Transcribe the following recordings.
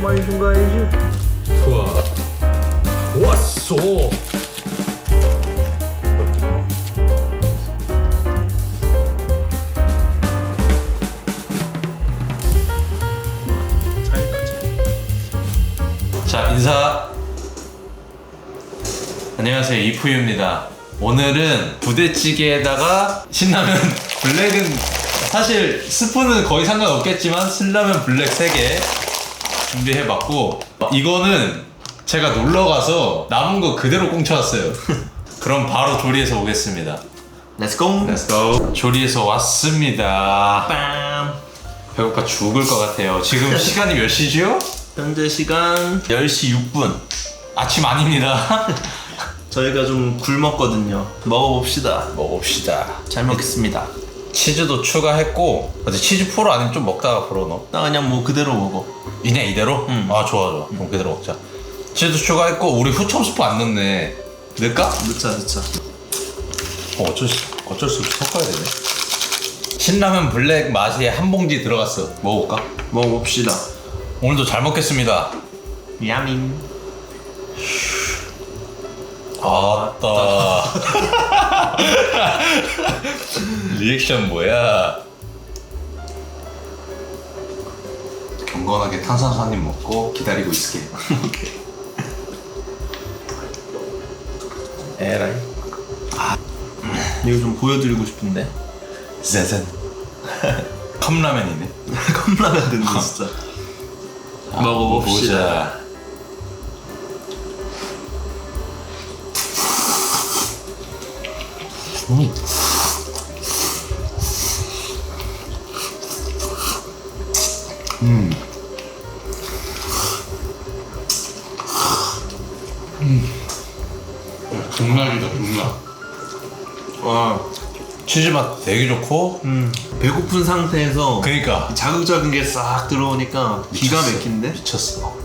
많이 준 거 아니지? 좋아. 왔어. 자, 인사. 안녕하세요, 이프유입니다. 오늘은 부대찌개에다가 신라면 블랙은 사실 스프는 거의 상관없겠지만 신라면 블랙 3개 준비해봤고, 이거는 제가 놀러가서 남은 거 그대로 꽁쳐왔어요. 그럼 바로 조리해서 오겠습니다. 렛츠고. 렛츠고. 조리해서 왔습니다. 빰. 배고파 죽을 것 같아요. 지금 시간이 몇 시죠? 현재 시간 10시 6분. 아침 아닙니다. 저희가 좀 굶었거든요. 먹어봅시다. 먹읍시다. 잘 먹겠습니다. 치즈도 추가했고, 어디 치즈 포로 아니면 좀 먹다가 포로 넣어? 나 그냥 뭐 그대로 먹어. 그냥 이대로? 아, 좋아. 그럼 그대로 먹자. 치즈 추가했고, 우리 후첨 스프 안 넣네. 넣을까? 넣자. 어쩔 수 없이 섞어야 되네. 신라면 블랙 맛이 한 봉지 들어갔어. 먹어볼까? 먹어봅시다. 오늘도 잘 먹겠습니다. 야민. 아따. 리액션 뭐야? 경건하게 탄산수 한 입 먹고 기다리고 있을게. 오케이. 에라이. 이거 좀 보여드리고 싶은데. 짜잔. 컵라면이네. 컵라면 된거 진짜. 먹어봅시다. 정말이다, 정말. 와. 치즈 맛 되게 좋고. 배고픈 상태에서 그니까 자극적인 게 싹 들어오니까 기가 미쳤어. 막힌데? 미쳤어.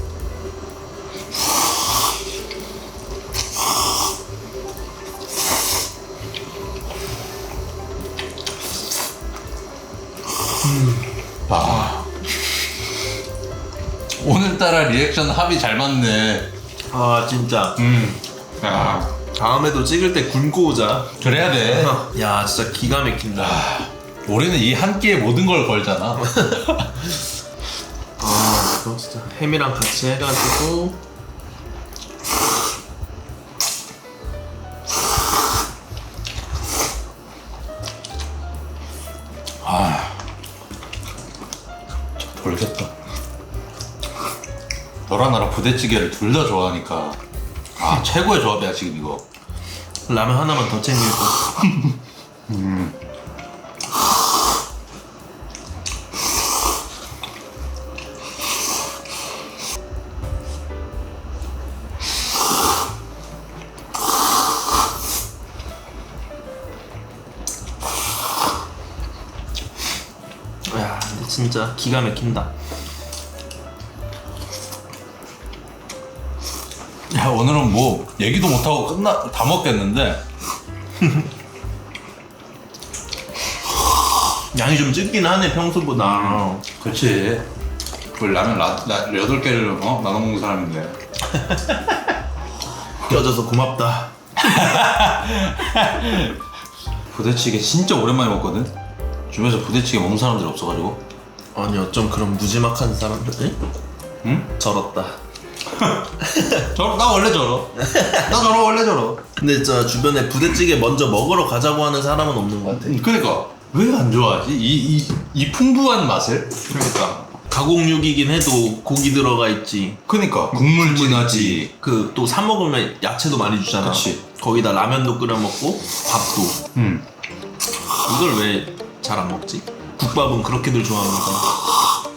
아. 오늘따라 리액션 합이 잘 맞네. 아 진짜. 아, 다음에도 찍을 때 굶고 오자. 그래야 돼. 야 진짜 기가 막힌다. 우리는 이 한 끼에 모든 걸 걸잖아. 아 이거 진짜 햄이랑 같이 해가지고. 돌겠다. 너랑 나랑 부대찌개를 둘 다 좋아하니까 최고의 조합이야 지금 이거. 라면 하나만 더 챙길 거. 야 근데 진짜 기가 막힌다. 야, 오늘은 뭐 얘기도 못하고 다 먹겠는데. 양이 좀 적긴 하네 평소보다. 그렇지. 그 라면 8개를 나눠 먹는 사람인데. 껴줘서 고맙다. 부대찌개 진짜 오랜만에 먹거든. 주변에서 부대찌개 먹는 사람들이 없어가지고. 아니 어쩜 그런 무지막한 사람들이? 응? 저렇다. 나 원래 저러. 원래 저러. 근데 진짜 주변에 부대찌개 먼저 먹으러 가자고 하는 사람은 없는 것 같아. 그러니까 왜 안 좋아하지? 이 풍부한 맛을? 그러니까 가공육이긴 해도 고기 들어가 있지. 그러니까 국물 진하지. 그 또 사 먹으면 야채도 많이 주잖아. 그치. 거기다 라면도 끓여 먹고 밥도. 이걸 왜 잘 안 먹지? 국밥은 그렇게들 좋아하니까.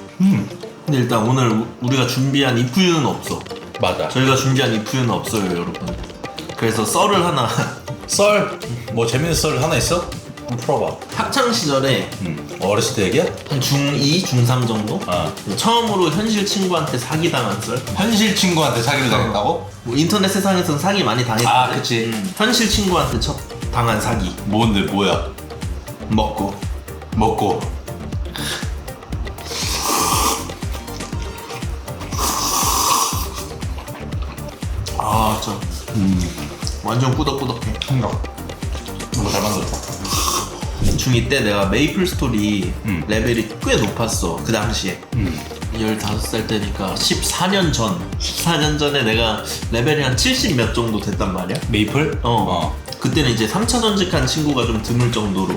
근데 일단 오늘 우리가 준비한 이프유는 없어. 맞아. 저희가 준비한 이프유는 없어요, 여러분. 그래서 썰을 하나. 썰? 뭐 재밌는 썰 하나 있어? 한번 풀어봐. 학창 시절에 어렸을 때 얘기야? 한 중2, 중3 정도? 아. 처음으로 현실 친구한테 사기당한 썰? 현실 친구한테 사기를 당했다고? 뭐 인터넷 세상에서는 사기 많이 당했는데 아, 그치. 현실 친구한테 당한 사기. 뭔데 뭐야? 먹고 맞아. 완전 꾸덕꾸덕해. 생각. 이거 잘 만들었다. 중2 때 내가 메이플 스토리 레벨이 꽤 높았어. 그 당시에. 15살 때니까 14년 전에 내가 레벨이 한 70 몇 정도 됐단 말이야. 메이플? 그때는 이제 3차 전직한 친구가 좀 드물 정도로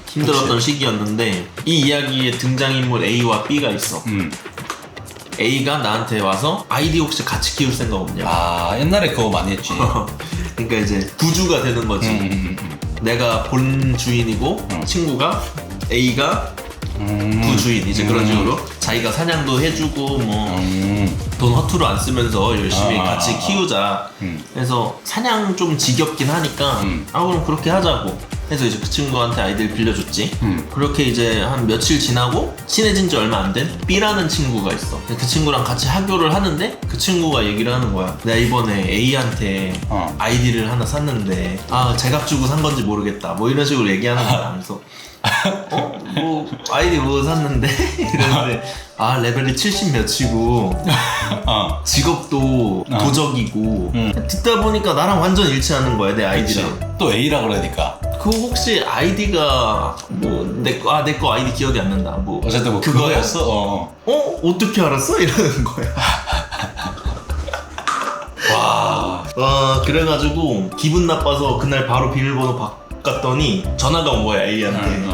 힘들었던 시기였는데, 이 이야기의 등장인물 A와 B가 있어. A가 나한테 와서 아이디 혹시 같이 키울 생각 없냐. 아, 옛날에 그거 많이 했지. 그러니까 이제 구주가 되는 거지. 내가 본 주인이고 친구가 A가 부주인, 이제 그런 식으로 자기가 사냥도 해주고 뭐 돈 허투루 안 쓰면서 열심히 같이 키우자. 그래서 사냥 좀 지겹긴 하니까 그럼 그렇게 하자고 해서 이제 그 친구한테 아이디를 빌려줬지. 그렇게 이제 한 며칠 지나고 친해진 지 얼마 안 된 B라는 친구가 있어. 그 친구랑 같이 학교를 하는데 그 친구가 얘기를 하는 거야. 내가 이번에 A한테 아이디를 하나 샀는데 제값 주고 산 건지 모르겠다, 뭐 이런 식으로 얘기하는 거야. 그래서 뭐 아이디 뭐 샀는데 이러는데 레벨이 70 몇이고 직업도 도적이고 듣다 보니까 나랑 완전 일치하는 거야, 내 아이디랑. 또 A라 그러니까. 그 혹시 아이디가 뭐 내 거 아이디 기억이 안 난다. 뭐 어쨌든 뭐 그거야? 그거였어. 어떻게 알았어? 이러는 거야. 와. 그래가지고 기분 나빠서 그날 바로 비밀번호 바꿨더니 전화가 온 거야, A한테.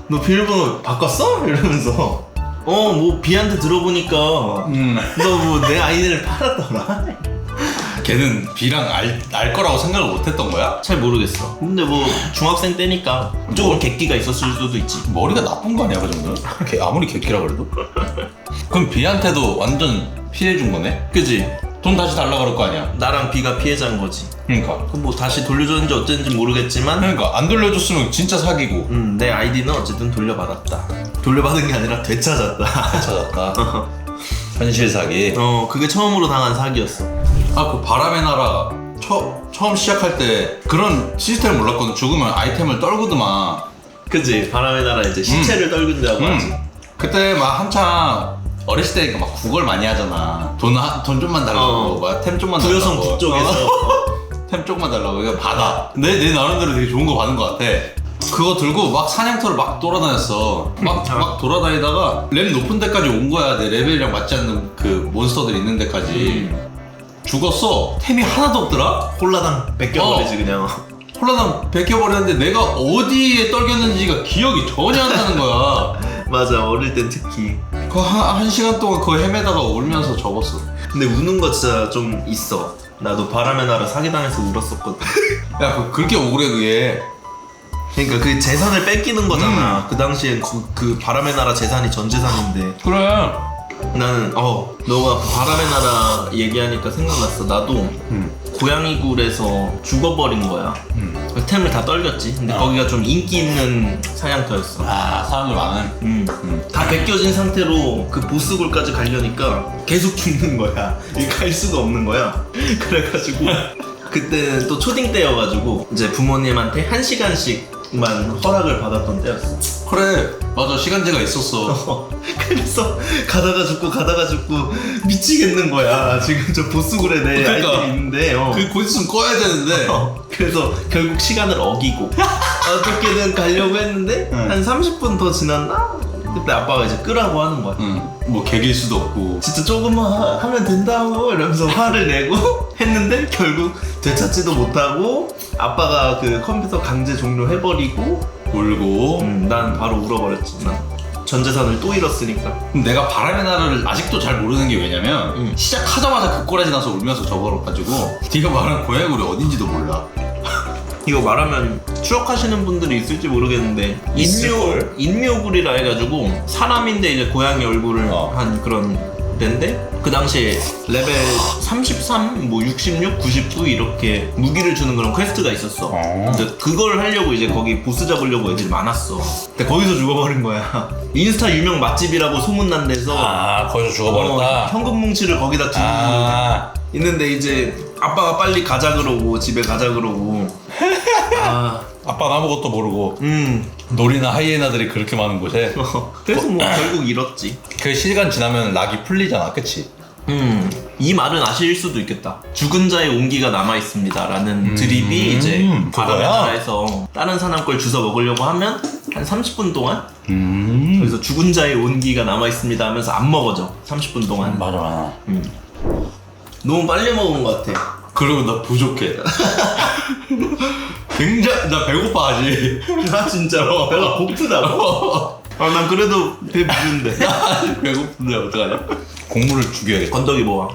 너 비밀번호 바꿨어? 이러면서 뭐 B한테 들어보니까 너 뭐 내 아이디를 팔았더라. 걔는 B랑 알 거라고 생각을 못 했던 거야? 잘 모르겠어. 근데 뭐 중학생 때니까 조금 객기가 있었을 수도 있지. 머리가 나쁜 거 아니야, 그 정도는? 아무리 객기라 그래도? 그럼 B한테도 완전 피해준 거네? 그지? 돈 다시 달라 그럴 거 아니야? 나랑 B가 피해자인 거지. 그러니까. 그럼 뭐 다시 돌려줬는지 어쨌는지 모르겠지만 그러니까 안 돌려줬으면 진짜 사기고. 내 아이디는 어쨌든 돌려받았다. 돌려받은 게 아니라 되찾았다. 찾았다. 현실 사기. 그게 처음으로 당한 사기였어. 그 바람의 나라 처음 시작할 때 그런 시스템을 몰랐거든. 죽으면 아이템을 떨구더만. 그지? 바람의 나라 이제 시체를 떨군다고 하지. 그때 막 한참 어렸을 때니까 막 구걸 많이 하잖아. 돈 좀만 달라고, 막 템 좀만 달라고. 부여성 북쪽에서 템 조금만 달라고. 이거 받아. 내 나름대로 되게 좋은 거 받은 거 같아. 그거 들고 막 사냥터를 막 돌아다녔어. 막 돌아다니다가 랩 높은 데까지 온 거야. 내 레벨이랑 맞지 않는 그 몬스터들 있는 데까지. 죽었어. 템이 하나도 없더라? 홀라당 뺏겨버리지 그냥. 홀라당 베껴버렸는데 내가 어디에 떨겼는지가 기억이 전혀 안 나는 거야. 맞아, 어릴 땐 특히. 그 한 시간 동안 그거 헤매다가 울면서 접었어. 근데 우는 거 진짜 좀 있어. 나도 바람의 나라 사기당해서 울었었거든. 야, 그렇게 억울해 그게. 그러니까 그 재산을 뺏기는 거잖아. 그 당시엔 그 바람의 나라 재산이 전 재산인데. 그래. 나는 너가 바람의 나라 얘기하니까 생각났어. 나도 고양이굴에서 죽어버린 거야. 그 템을 다 떨겼지. 근데 거기가 좀 인기 있는 사냥터였어. 사람들 많은. 다 벗겨진 상태로 그 보스굴까지 가려니까 계속 죽는 거야. 갈 수가 없는 거야. 그래가지고 그때는 또 초딩 때여가지고 이제 부모님한테 1시간씩만 허락을 받았던 때였어. 그래, 맞아. 시간제가 있었어. 그래서 가다가 죽고 미치겠는 거야. 지금 저 보스굴에 내 그러니까. 아이들이 있는데 곧 있으면 꺼야 되는데. 그래서 결국 시간을 어기고 어떻게든 가려고 했는데 한 30분 더 지났나? 그때 아빠가 이제 끄라고 하는 거야. 뭐 개길 수도 없고. 진짜 조금만 하면 된다고 이러면서 화를 내고 했는데 결국 되찾지도 못하고 아빠가 그 컴퓨터 강제 종료해버리고 울고. 난 바로 울어버렸지. 난 전 재산을 또 잃었으니까. 그럼 내가 바람의 나라를 아직도 잘 모르는 게 왜냐면 시작하자마자 그 꼬라지 나서 울면서 접어가지고 네가 말하는 고양이굴이 어딘지도 몰라. 이거 말하면 추억하시는 분들이 있을지 모르겠는데 있을걸? 인묘굴이라 해가지고 사람인데 이제 고양이 얼굴을 한 그런 데인데 그 당시에 레벨 33, 뭐 66, 99 이렇게 무기를 주는 그런 퀘스트가 있었어. 근데 그걸 하려고 이제 거기 보스 잡으려고 애들이 많았어. 근데 거기서 죽어버린 거야. 인스타 유명 맛집이라고 소문난 데서 거기서 죽어버렸다. 현금 뭉치를 거기다 두고 있는데 이제 아빠가 빨리 가자 그러고 집에 가자 그러고 아빠는 아무것도 모르고 놀이나 하이에나들이 그렇게 많은 곳에 그래서 뭐 결국 잃었지. 그 시간 지나면 락이 풀리잖아, 그치? 이 말은 아실 수도 있겠다. 죽은 자의 온기가 남아있습니다라는 드립이 이제 바람의 그거야? 나라에서 다른 사람 걸 주워 먹으려고 하면 한 30분 동안 그래서 죽은 자의 온기가 남아있습니다 하면서 안 먹어져. 30분 동안. 맞아. 너무 빨리 먹은 것 같아. 그리고 나 부족해. 굉장히 나 배고파 아직. 나 진짜로 배가 고프다고? 난 그래도 배 부른데. 배고픈데 어떡하냐? 공물을 죽여야겠다. 건더기 모아.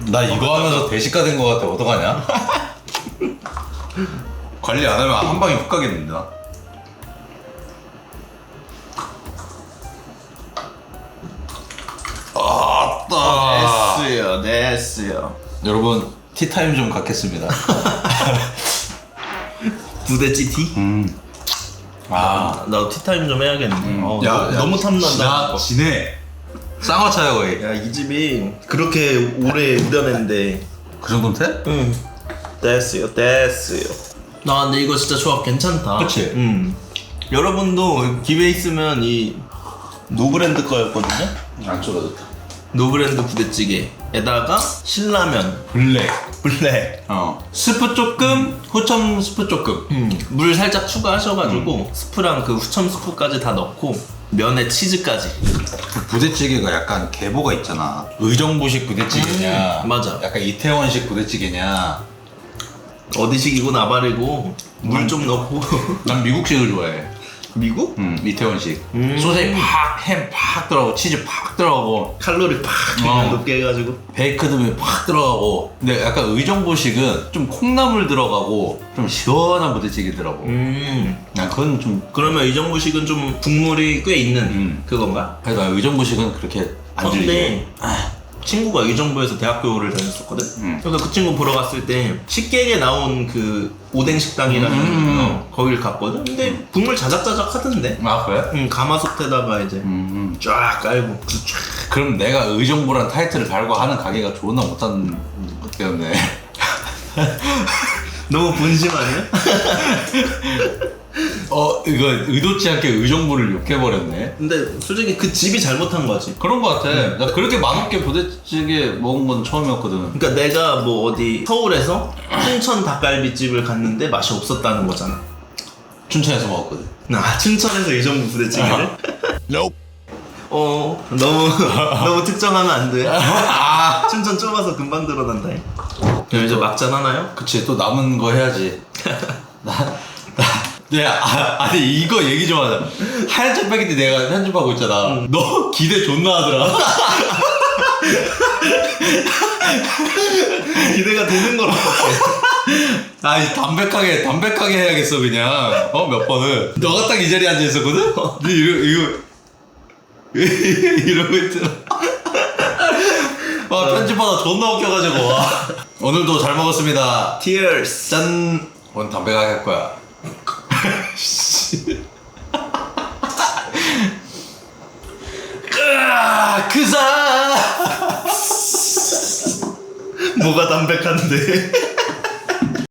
나 이거 하면서 대식가 된 거 같아. 어떡하냐? 관리 안 하면 한 방에 훅 가겠는데 나. 아따. 됐어요. 여러분 티타임 좀 갖겠습니다. 부대찌 티? 나도 티타임 좀 해야겠네. 너무 탐난다. 야, 지네. 쌍화차야 거의. 야, 이 집이 그렇게 오래 우려냈는데. 그 정도면 돼? 응. 됐어요. 나 근데 이거 진짜 조합 괜찮다. 그치? 여러분도 기회 있으면 이 노브랜드 거였거든요? 안 쫄아졌다. 노브랜드 부대찌개에다가 신라면, 블랙. 블랙, 스프 조금, 후첨 스프 조금. 물 살짝 추가하셔가지고 스프랑 그 후첨 스프까지 다 넣고 면에 치즈까지. 그 부대찌개가 약간 계보가 있잖아. 의정부식 부대찌개냐, 맞아. 약간 이태원식 부대찌개냐. 어디식이고 나발이고 물 좀 넣고. 난 미국식을 좋아해. 미국? 이태원식. 소세지 팍, 햄 팍 들어가고, 치즈 팍 들어가고, 칼로리 팍 그냥 높게 해가지고. 베이크드면 팍 들어가고. 근데 약간 의정부식은 좀 콩나물 들어가고, 좀 시원한 부대찌개더라고. 난 그건 좀. 그러면 의정부식은 좀 국물이 꽤 있는 그건가? 그래서 난 의정부식은 그렇게 안 근데 질리게. 친구가 의정부에서 대학교를 다녔었거든? 그래서 그 친구 보러 갔을 때 식객에 나온 그 오뎅 식당이라는 거길 갔거든? 근데 국물 자작자작 하던데? 아, 그래? 가마솥에다가 이제 쫙 깔고 쫙. 그럼 내가 의정부란 타이틀을 달고 하는 가게가 좋나 못하는 것같네. 너무 분심 아니야? 이거 의도치 않게 의정부를 욕해버렸네. 근데 솔직히 그 집이 잘못한 거지. 그런 거 같아. 나 그렇게 맛없게 부대찌개 먹은 건 처음이었거든. 그러니까 내가 뭐 어디 서울에서 춘천 닭갈비집을 갔는데 맛이 없었다는 거잖아. 춘천에서 먹었거든. 춘천에서 의정부 부대찌개를? 너무 특정하면 안 돼. 춘천 좁아서 금방 드러난다. 그럼 이제 막잔 하나요? 그치, 또 남은 거 해야지. 아니 이거 얘기 좀 하자. 하얀 짜파게티 내가 편집하고 있잖아. 너 기대 존나 하더라. 기대가 되는 거라. 아니 담백하게 해야겠어 그냥. 몇 번은. 너가 딱 이 자리에 앉아 있었거든. 근데 이거 이러고 있더라. 편집하다 존나 웃겨가지고. 오늘도 잘 먹었습니다. Tears. 짠. 오늘 담백하게 할 거야. 뭐가 담백한데?